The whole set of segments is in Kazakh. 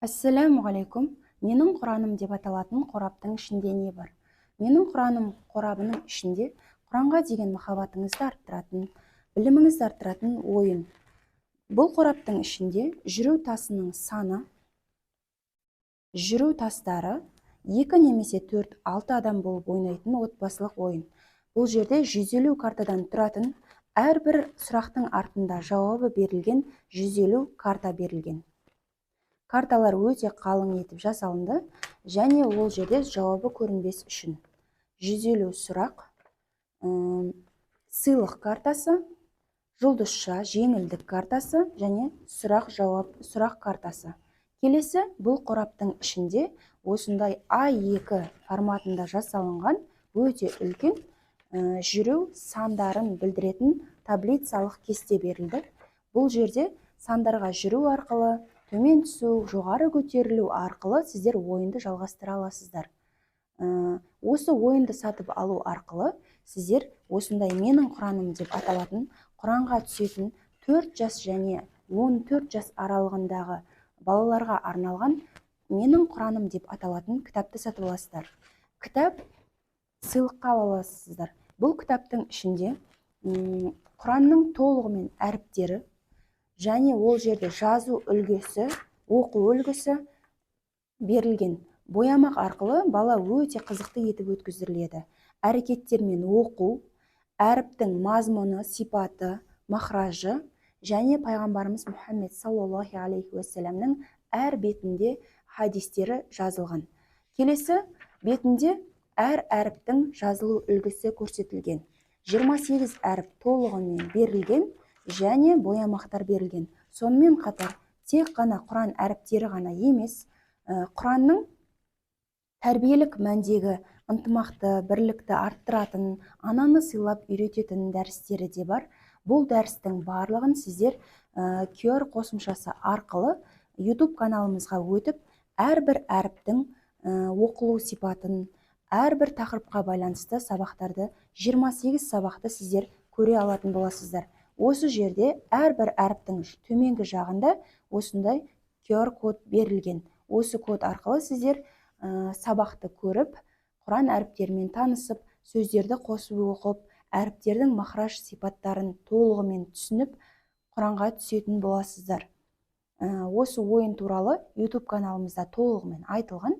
Ассаляму алейкум. Менің Құраным деп аталатын қораптың ішінде не бар? Менің Құраным қорабының ішінде Құранға деген махаббатыңызды арттыратын, біліміңізді арттыратын ойын. Бұл қораптың ішінде жүру тасының саны, жүру тастары 2 немесе 4-6 адам болып ойнайтын отбасылық ойын. Бұл жерде 150 картадан тұратын, әрбір сұрақтың артында жауабы берілген 150 карта берілген. Карталар өте қалың етіп жасалынды, және ол жерде жауабы көрінбес үшін 150 сұрақ, сыйлық картасы, жұлдызша жеңілдік картасы және сұрақ картасы. Келесі, бұл қораптың ішінде осындай А2 форматында жасалынған өте үлкен жүру сандарын білдіретін таблицалық кесте берілді. Бұл жерде сандарға жүру арқылы, төмен түсу, жоғары көтерілу арқылы сіздер ойынды жалғастыра аласыздар. Осы ойынды сатып алу арқылы сіздер осындай менің Құраным деп аталатын, Құранға түсетін 4 жас және 14 жас аралығындағы балаларға арналған менің Құраным деп аталатын кітапты сатып аласыздар. Кітап сыйлыққа ала аласыздар. Бұл кітаптың ішінде Құранның толығымен әріптері, және ол жерде жазу үлгісі, оқу үлгісі берілген. Боямақ арқылы бала өте қызықты етіп өткізіледі. Әрекеттермен оқу, әріптің мазмұны, сипаты, махражы және пайғамбарымыз Мұхаммед саллаллаху алейхи уассаламның әр бетінде хадистері жазылған. Келесі бетінде әр әріптің жазылу үлгісі көрсетілген. 28 әріп толығымен берілген және боямақтар берілген. Сонымен қатар тек қана Құран әріптері ғана емес, Құранның тәрбиелік мәндегі ынтымақты, бірлікті арттыратын, ананы сыйлап үйрететін дәрістері де бар. Бұл дәрістің барлығын сіздер QR қосымшасы арқылы YouTube каналымызға өтіп, әрбір әріптің оқылу сипатын, әрбір тақырыпқа байланысты сабақтарды, 28 сабақты сіздер көре алатын боласыздар. Осы жерде әрбір әріптің төменгі жағында осындай QR код берілген. Осы код арқылы сіздер сабақты көріп, Құран әріптерімен танысып, сөздерді қосып оқып, әріптердің махраж сипаттарын толығымен түсініп, Құранға түсетін боласыздар. Осы ойын туралы YouTube каналымызда толығымен айтылған.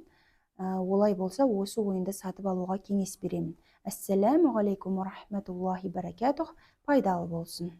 Олай болса, осы ойынды сатып алуға кеңес беремін. Ассаляму алейкум ва рахматуллахи баракатух. Пайдалы болсын.